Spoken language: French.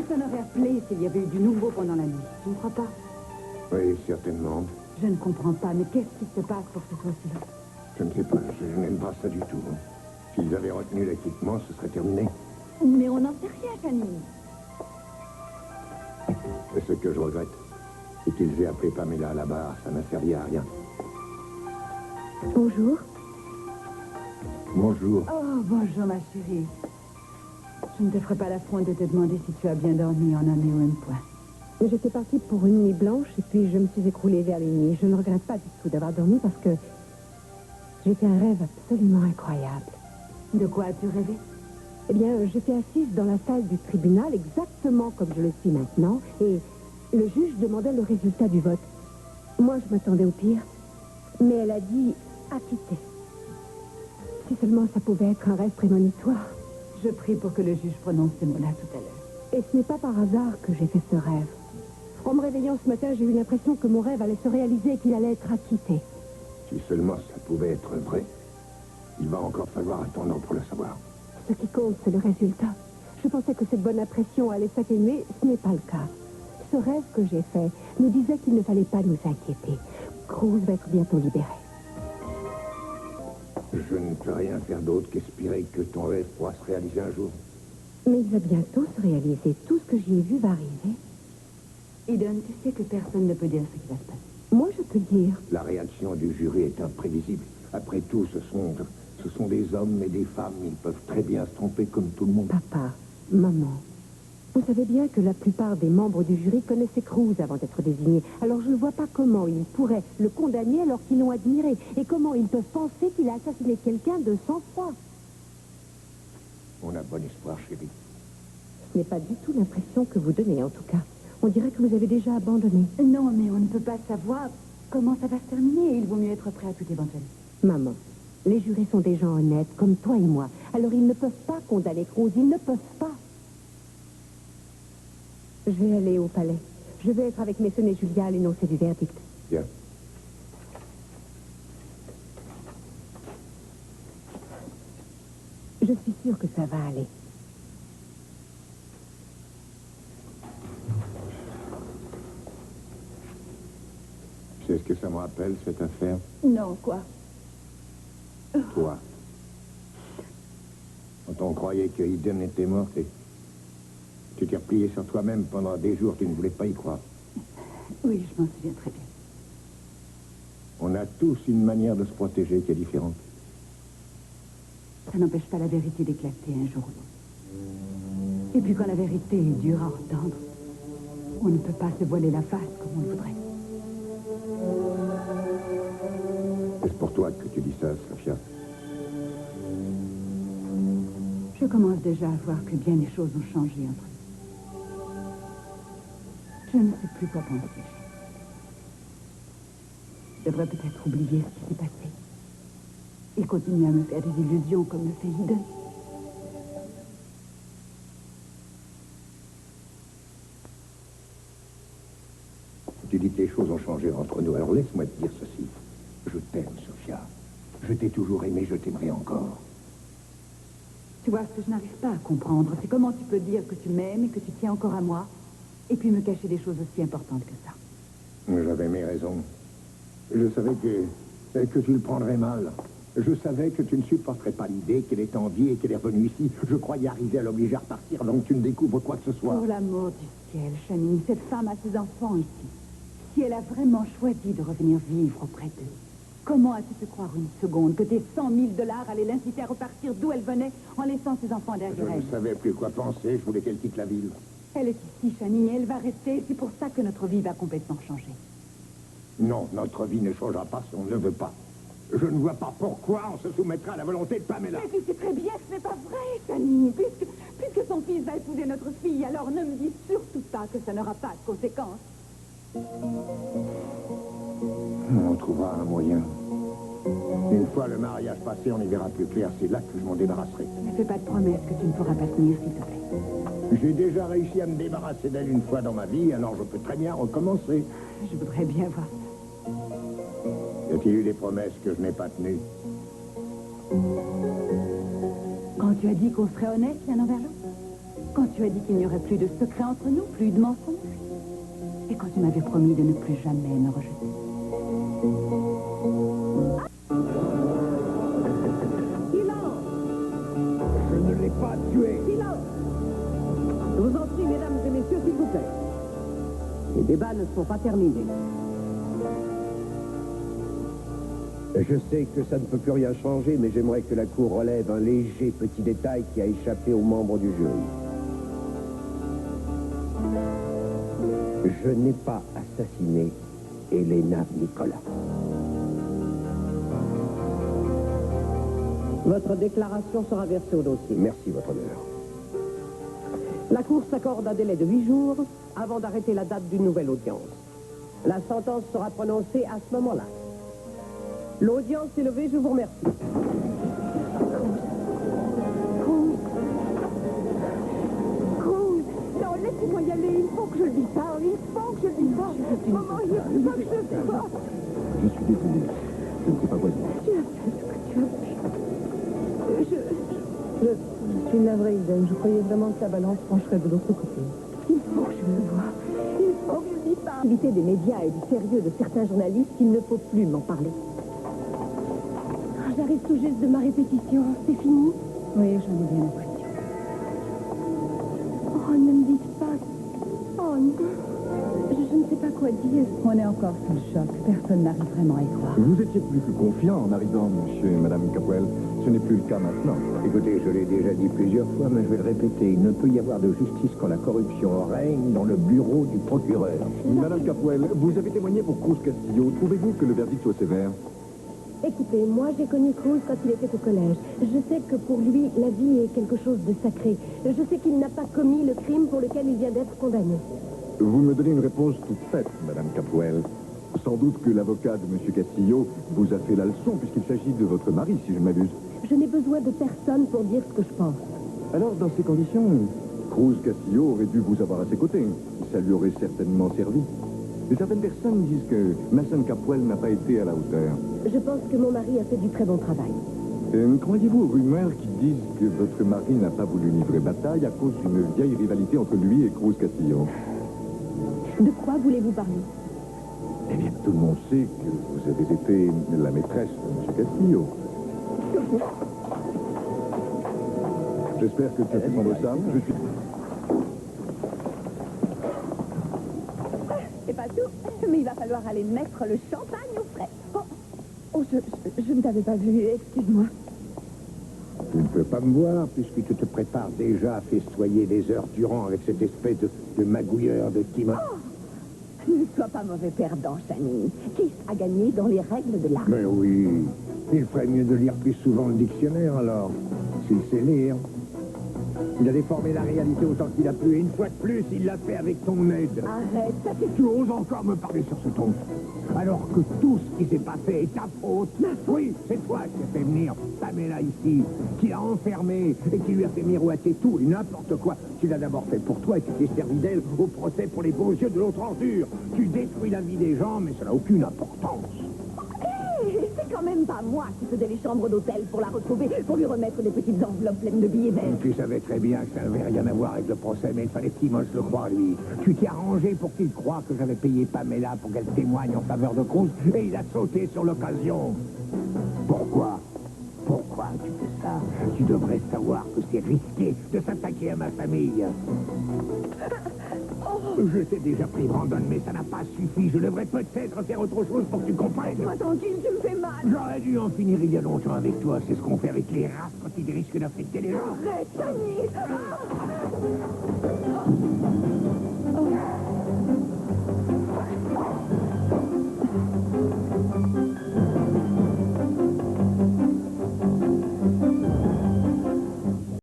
Personne n'aurait appelé s'il y avait eu du nouveau pendant la nuit. Tu ne crois pas? Oui, certainement. Je ne comprends pas, mais qu'est-ce qui se passe pour que ce soit si long? Je ne sais pas, je n'aime pas ça du tout. S'ils avaient retenu l'équipement, ce serait terminé. Mais on n'en sait rien, Fanny. Et ce que je regrette, c'est qu'ils aient appelé Pamela à la barre. Ça n'a servi à rien. Bonjour. Bonjour. Oh, bonjour, ma chérie. Je ne te ferai pas l'affront de te demander si tu as bien dormi en un ou un point. J'étais partie pour une nuit blanche et puis je me suis écroulée vers les nuits. Je ne regrette pas du tout d'avoir dormi parce que j'ai fait un rêve absolument incroyable. De quoi as-tu rêvé? Eh bien, j'étais assise dans la salle du tribunal, exactement comme je le suis maintenant, et le juge demandait le résultat du vote. Moi, je m'attendais au pire, mais elle a dit acquitté. Si seulement ça pouvait être un rêve prémonitoire. Je prie pour que le juge prononce ces mots-là tout à l'heure. Et ce n'est pas par hasard que j'ai fait ce rêve. En me réveillant ce matin, j'ai eu l'impression que mon rêve allait se réaliser et qu'il allait être acquitté. Si seulement ça pouvait être vrai. Il va encore falloir attendre pour le savoir. Ce qui compte, c'est le résultat. Je pensais que cette bonne impression allait s'atténuer. Ce n'est pas le cas. Ce rêve que j'ai fait nous disait qu'il ne fallait pas nous inquiéter. Cruz va être bientôt libéré. Je ne peux rien faire d'autre qu'espérer que ton rêve pourra se réaliser un jour. Mais il va bientôt se réaliser. Tout ce que j'y ai vu va arriver. Eden, tu sais que personne ne peut dire ce qui va se passer. Moi, je peux dire. La réaction du jury est imprévisible. Après tout, ce sont des hommes et des femmes. Ils peuvent très bien se tromper comme tout le monde. Papa, maman, vous savez bien que la plupart des membres du jury connaissaient Cruz avant d'être désignés. Alors je ne vois pas comment ils pourraient le condamner alors qu'ils l'ont admiré. Et comment ils peuvent penser qu'il a assassiné quelqu'un de sang-froid. On a bon espoir, chérie. Ce n'est pas du tout l'impression que vous donnez, en tout cas. On dirait que vous avez déjà abandonné. Non, mais on ne peut pas savoir comment ça va se terminer. Il vaut mieux être prêt à tout éventualité. Maman, les jurés sont des gens honnêtes, comme toi et moi. Alors ils ne peuvent pas condamner Cruz, ils ne peuvent pas. Je vais aller au palais. Je vais être avec Mason et Julia à l'énoncé du verdict. Bien. Je suis sûre que ça va aller. Tu sais ce que ça me rappelle, cette affaire? Non, quoi? Toi. Quand on croyait que Eden était morte et tu t'es replié sur toi-même pendant des jours, tu ne voulais pas y croire. Oui, je m'en souviens très bien. On a tous une manière de se protéger qui est différente. Ça n'empêche pas la vérité d'éclater un jour ou l'autre. Et puis quand la vérité est dure à entendre, on ne peut pas se voiler la face comme on le voudrait. Est-ce pour toi que tu dis ça, Sophia? Je commence déjà à voir que bien des choses ont changé entre nous. Je ne sais plus quoi penser. Je devrais peut-être oublier ce qui s'est passé et continuer à me faire des illusions comme le fait Eden. Tu dis que les choses ont changé entre nous, alors laisse-moi te dire ceci. Je t'aime, Sophia. Je t'ai toujours aimé, je t'aimerai encore. Tu vois, ce que je n'arrive pas à comprendre, c'est comment tu peux dire que tu m'aimes et que tu tiens encore à moi, et puis me cacher des choses aussi importantes que ça. J'avais mes raisons. Je savais que tu le prendrais mal. Je savais que tu ne supporterais pas l'idée qu'elle est en vie et qu'elle est revenue ici. Je croyais arriver à l'obliger à repartir avant que tu ne découvres quoi que ce soit. Pour l'amour du ciel, Channing, cette femme a ses enfants ici. Si elle a vraiment choisi de revenir vivre auprès d'eux, comment as-tu pu croire une seconde que tes 100 000 $ allaient l'inciter à repartir d'où elle venait en laissant ses enfants derrière Je elle? ne savais plus quoi penser. Je voulais qu'elle quitte la ville. Elle est ici, Channing, et elle va rester. C'est pour ça que notre vie va complètement changer. Non, notre vie ne changera pas si on ne le veut pas. Je ne vois pas pourquoi on se soumettra à la volonté de Pamela. Mais tu sais très bien que ce n'est pas vrai, Channing. Puisque son fils va épouser notre fille, alors ne me dis surtout pas que ça n'aura pas de conséquences. On trouvera un moyen. Une fois le mariage passé, on y verra plus clair. C'est là que je m'en débarrasserai. Ne fais pas de promesses que tu ne pourras pas tenir, s'il te plaît. J'ai déjà réussi à me débarrasser d'elle une fois dans ma vie, alors je peux très bien recommencer. Je voudrais bien voir ça. Y a-t-il eu des promesses que je n'ai pas tenues? Quand tu as dit qu'on serait honnête l'un envers l'autre? Quand tu as dit qu'il n'y aurait plus de secrets entre nous, plus de mensonges. Et quand tu m'avais promis de ne plus jamais me rejeter. Silence! Je ne l'ai pas tué. Silence! Je vous en prie, mesdames et messieurs, s'il vous plaît. Les débats ne sont pas terminés. Je sais que ça ne peut plus rien changer, mais j'aimerais que la Cour relève un léger petit détail qui a échappé aux membres du jury. Je n'ai pas assassiné Elena Nicolas. Votre déclaration sera versée au dossier. Merci, votre honneur. La Cour s'accorde un délai de 8 jours avant d'arrêter la date d'une nouvelle audience. La sentence sera prononcée à ce moment-là. L'audience est levée, je vous remercie. Cruz, non, laissez-moi y aller. Il faut que je le dise pas. Il faut que je le dise pas. Maman, il faut que je le dise pas. Je suis désolé. Je ne sais pas quoi dire. Tu as fait ce que tu as fait. Je suis navrée, Eden. Je croyais vraiment que la balance pencherait de l'autre côté. Il faut que je le voie. Il faut que je le dise pas. L'activité des médias et du sérieux de certains journalistes, il ne faut plus m'en parler. J'arrive tout juste de ma répétition. C'est fini? Oui, j'en ai bien l'impression. Oh, ne me dites pas. Oh, non. Je ne sais pas quoi dire. On est encore sous le choc. Personne n'arrive vraiment à y croire. Vous étiez plus que confiant en arrivant, monsieur et madame Capwell. Ce n'est plus le cas maintenant. Écoutez, je l'ai déjà dit plusieurs fois, mais je vais le répéter. Il ne peut y avoir de justice quand la corruption règne dans le bureau du procureur. Madame Capwell, vous avez témoigné pour Cruz Castillo. Trouvez-vous que le verdict soit sévère? Écoutez, moi j'ai connu Cruz quand il était au collège. Je sais que pour lui, la vie est quelque chose de sacré. Je sais qu'il n'a pas commis le crime pour lequel il vient d'être condamné. Vous me donnez une réponse toute faite, madame Capwell. Sans doute que l'avocat de monsieur Castillo vous a fait la leçon, puisqu'il s'agit de votre mari, si je ne m'abuse. Je n'ai besoin de personne pour dire ce que je pense. Alors, dans ces conditions, Cruz Castillo aurait dû vous avoir à ses côtés. Ça lui aurait certainement servi. Et certaines personnes disent que Mason Capwell n'a pas été à la hauteur. Je pense que mon mari a fait du très bon travail. Croyez-vous aux rumeurs qui disent que votre mari n'a pas voulu livrer bataille à cause d'une vieille rivalité entre lui et Cruz Castillo? De quoi voulez-vous parler? Eh bien, tout le monde sait que vous avez été la maîtresse de M. Castillo. J'espère que tu as pu prendre ça. Je suis... C'est pas tout, mais il va falloir aller mettre le champagne au frais. Oh, je ne t'avais pas vu, excuse-moi. Tu ne peux pas me voir, puisque tu te prépares déjà à festoyer des heures durant avec cette espèce de magouilleur de Timon. Ne sois pas mauvais perdant, Chani. Qui a gagné dans les règles de l'art? Mais oui, il ferait mieux de lire plus souvent le dictionnaire, alors. S'il sait lire. Il a déformé la réalité autant qu'il a pu, et une fois de plus, il l'a fait avec ton aide. Arrête, ça c'est... Tu oses encore me parler sur ce ton, alors que tout ce qui s'est passé est ta faute. Oui, c'est toi qui as fait venir Pamela ici, qui l'a enfermée et qui lui a fait miroiter tout et n'importe quoi. Tu l'as d'abord fait pour toi et tu t'es servi d'elle au procès pour les beaux yeux de l'autre ordure. Tu détruis la vie des gens, mais ça n'a aucune importance. Hé, c'est quand même pas moi qui faisais les chambres d'hôtel pour la retrouver, pour lui remettre des petites enveloppes pleines de billets verts. Tu savais très bien que ça n'avait rien à voir avec le procès, mais il fallait que Timos le croie, lui. Tu t'y arrangé pour qu'il croie que j'avais payé Pamela pour qu'elle témoigne en faveur de Cruz, et il a sauté sur l'occasion. Pourquoi? Pourquoi tu fais ça? Tu devrais savoir que c'est risqué de s'attaquer à ma famille. Je t'ai déjà pris, Brandon, mais ça n'a pas suffi. Je devrais peut-être faire autre chose pour que tu comprennes. Laisse-moi tranquille, tu me fais mal. J'aurais dû en finir il y a longtemps avec toi. C'est ce qu'on fait avec les races quand ils risquent d'affecter les gens. Arrête, Chani.